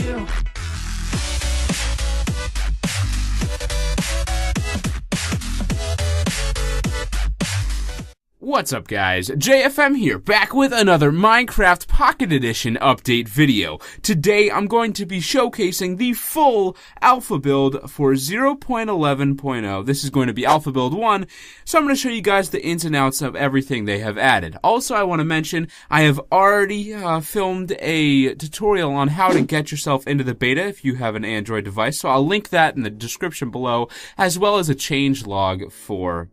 you. What's up guys, JFM here, back with another Minecraft Pocket Edition update video. Today I'm going to be showcasing the full alpha build for 0.11.0. This is going to be alpha build 1, so I'm going to show you guys the ins and outs of everything they have added. Also, I want to mention, I have already filmed a tutorial on how to get yourself into the beta if you have an Android device, so I'll link that in the description below, as well as a changelog for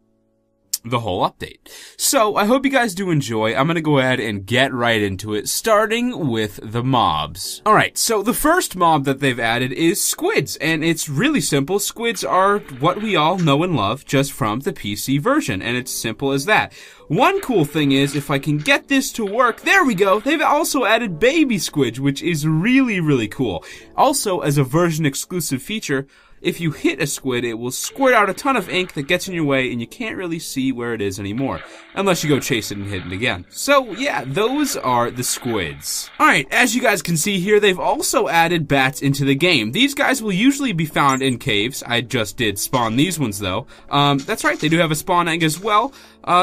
the whole update. So, I hope you guys do enjoy. I'm gonna go ahead and get right into it, starting with the mobs. Alright, so the first mob that they've added is squids, and it's really simple. Squids are what we all know and love just from the PC version, and it's simple as that. One cool thing is, if I can get this to work, there we go, they've also added baby squids, which is really, really cool. Also, as a version exclusive feature, if you hit a squid, it will squirt out a ton of ink that gets in your way and you can't really see where it is anymore. Unless you go chase it and hit it again. So, yeah, those are the squids. Alright, as you guys can see here, they've also added bats into the game. These guys will usually be found in caves. I just did spawn these ones, though. That's right, they do have a spawn egg as well.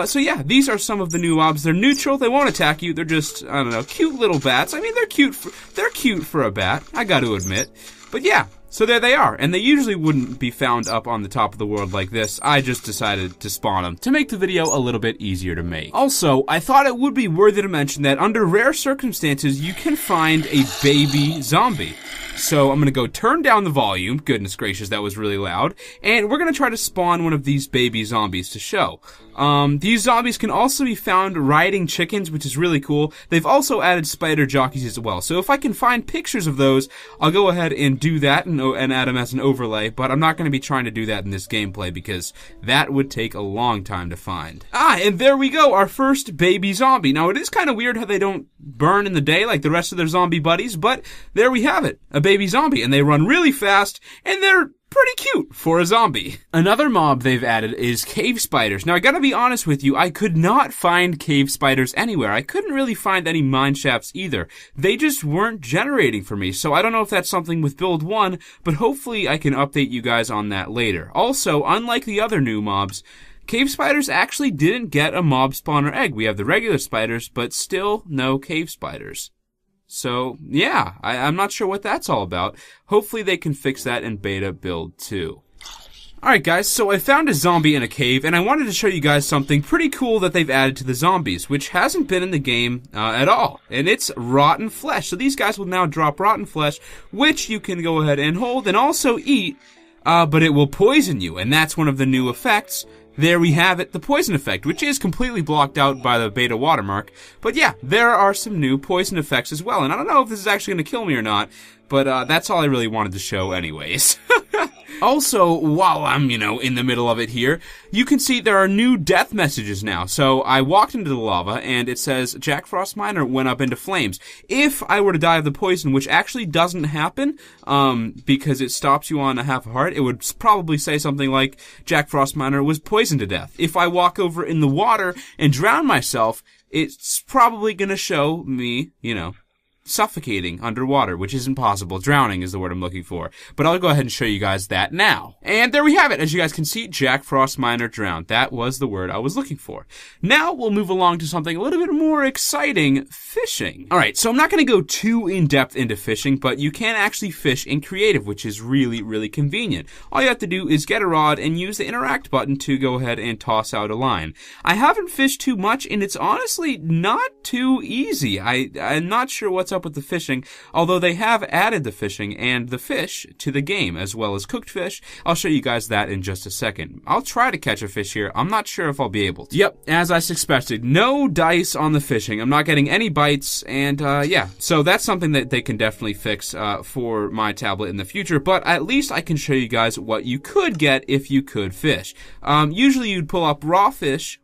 So yeah, these are some of the new mobs. They're neutral, they won't attack you, they're just, I don't know, cute little bats. I mean, they're cute for a bat, I gotta admit. But yeah. So there they are, and they usually wouldn't be found up on the top of the world like this. I just decided to spawn them to make the video a little bit easier to make. Also, I thought it would be worthy to mention that under rare circumstances, you can find a baby zombie. So I'm gonna go turn down the volume, goodness gracious, that was really loud, and we're gonna try to spawn one of these baby zombies to show. These zombies can also be found riding chickens, which is really cool. They've also added spider jockeys as well. So if I can find pictures of those, I'll go ahead and do that and add them as an overlay, but I'm not gonna be trying to do that in this gameplay because that would take a long time to find. And there we go, our first baby zombie. Now it is kind of weird how they don't burn in the day like the rest of their zombie buddies, but there we have it, a baby zombie, and they run really fast, and they're pretty cute for a zombie. Another mob they've added is cave spiders. Now I gotta be honest with you, I could not find cave spiders anywhere. I couldn't really find any mine shafts either. They just weren't generating for me, so I don't know if that's something with build 1, but hopefully I can update you guys on that later. Also, unlike the other new mobs, cave spiders actually didn't get a mob spawner egg. We have the regular spiders, but still no cave spiders. So, yeah, I'm not sure what that's all about. Hopefully they can fix that in beta build 2. Alright guys, so I found a zombie in a cave, and I wanted to show you guys something pretty cool that they've added to the zombies, which hasn't been in the game at all. And it's rotten flesh. So these guys will now drop rotten flesh, which you can go ahead and hold and also eat, but it will poison you, and that's one of the new effects. There we have it, the poison effect, which is completely blocked out by the beta watermark. But yeah, there are some new poison effects as well, and I don't know if this is actually going to kill me or not, but that's all I really wanted to show anyways. Also, while I'm, in the middle of it here, you can see there are new death messages now. So I walked into the lava, and it says, Jack Frost Miner went up into flames. If I were to die of the poison, which actually doesn't happen, because it stops you on a half a heart, it would probably say something like, Jack Frost Miner was poisoned to death. If I walk over in the water and drown myself, it's probably gonna show me, suffocating underwater, which isn't possible. Drowning is the word I'm looking for. But I'll go ahead and show you guys that now. And there we have it. As you guys can see, Jack Frost Miner drowned. That was the word I was looking for. Now we'll move along to something a little bit more exciting, fishing. Alright, so I'm not going to go too in-depth into fishing, but you can actually fish in creative, which is really, really convenient. All you have to do is get a rod and use the interact button to go ahead and toss out a line. I haven't fished too much, and it's honestly not too easy. I'm not sure what's up with the fishing, although they have added the fishing and the fish to the game, as well as cooked fish. I'll show you guys that in just a second. I'll try to catch a fish here. I'm not sure if I'll be able to. Yep, as I suspected, no dice on the fishing. I'm not getting any bites, and yeah, so that's something that they can definitely fix for my tablet in the future, but at least I can show you guys what you could get if you could fish. Usually you'd pull up raw fish,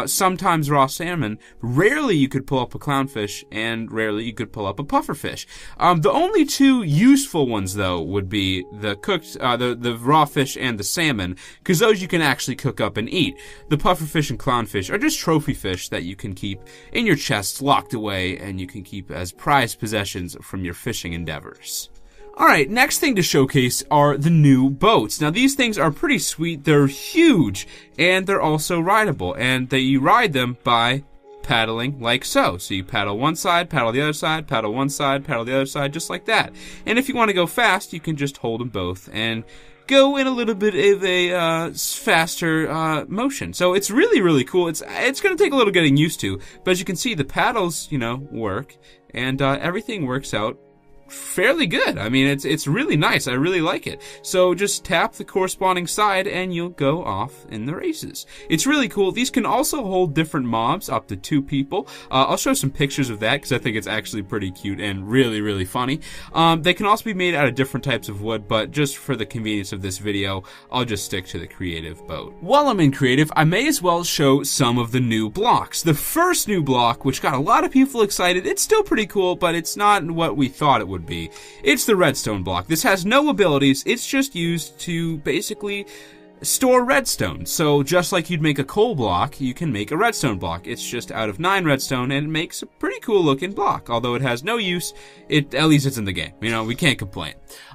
sometimes raw salmon. Rarely you could pull up a clownfish, and rarely you could pull up a pufferfish. The only two useful ones, though, would be the cooked, the raw fish and the salmon, because those you can actually cook up and eat. The pufferfish and clownfish are just trophy fish that you can keep in your chests locked away, and you can keep as prized possessions from your fishing endeavors. Alright, next thing to showcase are the new boats. Now these things are pretty sweet, they're huge, and they're also rideable, and you ride them by paddling like so. So you paddle one side, paddle the other side, paddle one side, paddle the other side, just like that. And if you want to go fast, you can just hold them both and go in a little bit of a faster motion. So it's really, really cool. It's going to take a little getting used to, but as you can see, the paddles, work, and everything works out fairly good. I mean, it's really nice. I really like it. So just tap the corresponding side and you'll go off in the races. It's really cool. These can also hold different mobs, up to 2 people. I'll show some pictures of that because I think it's actually pretty cute and really, really funny. They can also be made out of different types of wood, but just for the convenience of this video, I'll just stick to the creative boat. While I'm in creative, I may as well show some of the new blocks. The first new block, which got a lot of people excited, it's still pretty cool, but it's not what we thought it would be. It's the redstone block. This has no abilities. It's just used to basically store redstone. So just like you'd make a coal block, you can make a redstone block. It's just out of 9 redstone and it makes a pretty cool looking block. Although it has no use, at least it's in the game. We can't complain.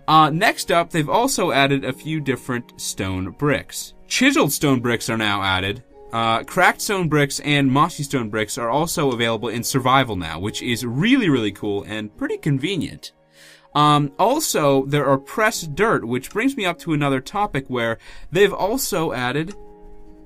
Next up, they've also added a few different stone bricks. Chiseled stone bricks are now added. Cracked stone bricks and mossy stone bricks are also available in survival now, which is really, really cool and pretty convenient. Also, there are pressed dirt, which brings me up to another topic where they've also added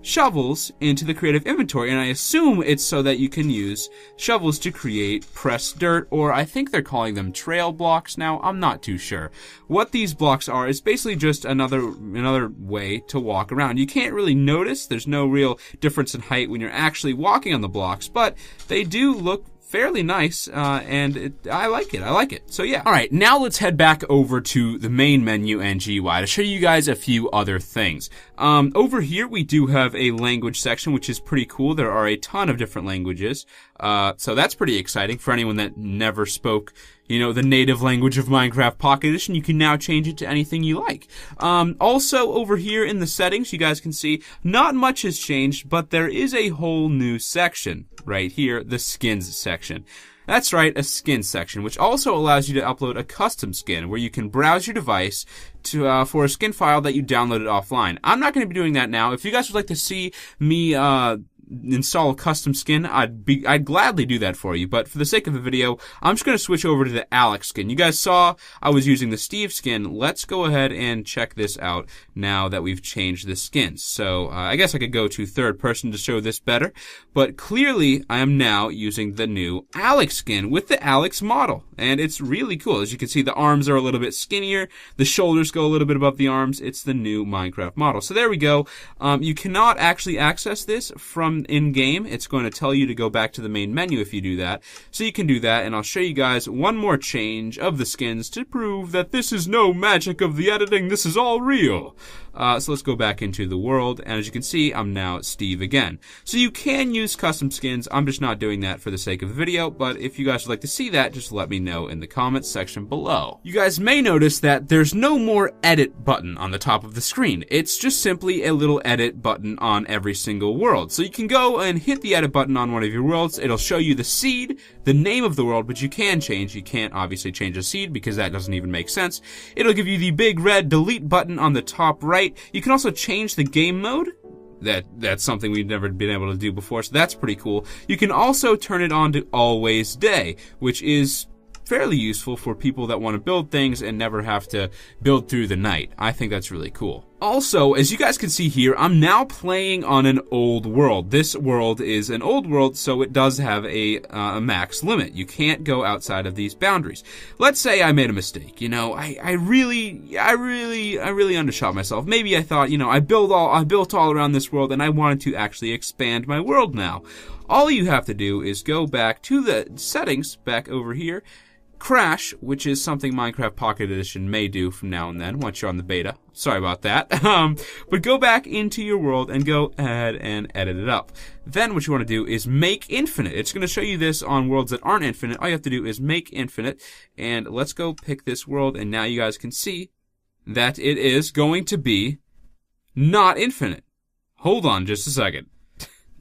shovels into the creative inventory, and I assume it's so that you can use shovels to create pressed dirt, or I think they're calling them trail blocks now. I'm not too sure. What these blocks are is basically just another way to walk around. You can't really notice. There's no real difference in height when you're actually walking on the blocks, but they do look fairly nice, and I like it. So yeah. Alright, now let's head back over to the main menu and GUI to show you guys a few other things. Over here we do have a language section, which is pretty cool. There are a ton of different languages, so that's pretty exciting for anyone that never spoke the native language of Minecraft Pocket Edition. You can now change it to anything you like. Also, over here in the settings, you guys can see not much has changed, but there is a whole new section right here, the skins section. That's right, a skin section, which also allows you to upload a custom skin where you can browse your device to for a skin file that you downloaded offline. I'm not going to be doing that now. If you guys would like to see me install a custom skin, I'd gladly do that for you, but for the sake of the video, I'm just going to switch over to the Alex skin. You guys saw I was using the Steve skin. Let's go ahead and check this out now that we've changed the skins. So I guess I could go to third person to show this better, but clearly I am now using the new Alex skin with the Alex model, and it's really cool. As you can see, the arms are a little bit skinnier, the shoulders go a little bit above the arms. It's the new Minecraft model. So there we go. You cannot actually access this from in-game. It's going to tell you to go back to the main menu if you do that. So you can do that, and I'll show you guys one more change of the skins to prove that this is no magic of the editing. This is all real. So let's go back into the world, and as you can see, I'm now Steve again. So you can use custom skins. I'm just not doing that for the sake of the video, but if you guys would like to see that, just let me know in the comments section below. You guys may notice that there's no more edit button on the top of the screen. It's just simply a little edit button on every single world. So you can go and hit the edit button on one of your worlds. It'll show you the seed, the name of the world, which you can change. You can't obviously change a seed because that doesn't even make sense. It'll give you the big red delete button on the top right. You can also change the game mode. That's something we've never been able to do before, so that's pretty cool. You can also turn it on to always day, which is fairly useful for people that want to build things and never have to build through the night. I think that's really cool. Also, as you guys can see here, I'm now playing on an old world. This world is an old world, so it does have a max limit. You can't go outside of these boundaries. Let's say I made a mistake. I really undershot myself. Maybe I thought, I built all around this world, and I wanted to actually expand my world now. All you have to do is go back to the settings back over here. Crash, which is something Minecraft Pocket Edition may do from now and then once you're on the beta. Sorry about that. But go back into your world and go ahead and edit it up. Then what you want to do is make infinite. It's going to show you this on worlds that aren't infinite. All you have to do is make infinite. And let's go pick this world, and now you guys can see that it is going to be not infinite. Hold on just a second.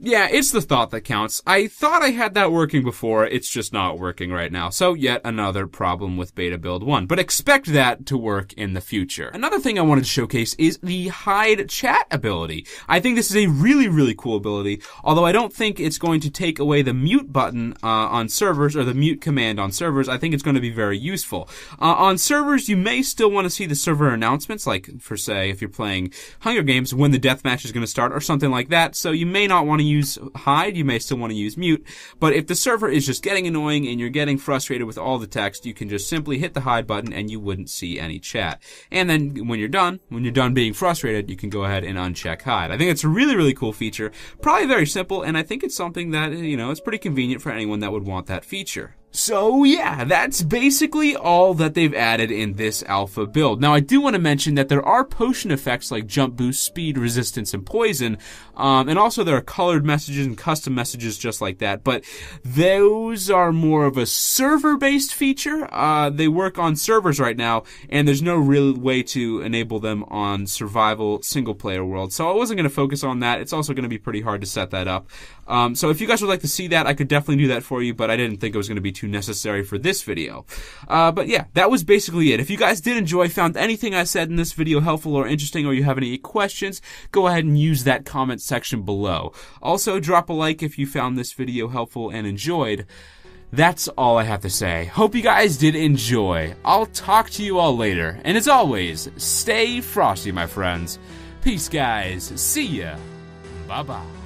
Yeah, it's the thought that counts. I thought I had that working before, it's just not working right now. So yet another problem with Beta Build 1. But expect that to work in the future. Another thing I wanted to showcase is the hide chat ability. I think this is a really, really cool ability, although I don't think it's going to take away the mute button on servers, or the mute command on servers. I think it's going to be very useful. On servers, you may still want to see the server announcements, like for, say, if you're playing Hunger Games, when the deathmatch is going to start, or something like that. So you may not want to use hide, you may still want to use mute, but if the server is just getting annoying and you're getting frustrated with all the text, you can just simply hit the hide button and you wouldn't see any chat. And then when you're done being frustrated, you can go ahead and uncheck hide. I think it's a really, really cool feature, probably very simple, and I think it's something that, it's pretty convenient for anyone that would want that feature. So yeah, that's basically all that they've added in this alpha build. Now I do want to mention that there are potion effects like jump boost, speed, resistance, and poison, and also there are colored messages and custom messages just like that, but those are more of a server-based feature. They work on servers right now, and there's no real way to enable them on survival single-player world, so I wasn't going to focus on that. It's also going to be pretty hard to set that up. So if you guys would like to see that, I could definitely do that for you, but I didn't think it was going to be too necessary for this video. But yeah, that was basically it. If you guys did enjoy, found anything I said in this video helpful or interesting, or you have any questions, go ahead and use that comment section below. Also, drop a like if you found this video helpful and enjoyed. That's all I have to say. Hope you guys did enjoy. I'll talk to you all later. And as always, stay frosty, my friends. Peace, guys. See ya. Bye-bye.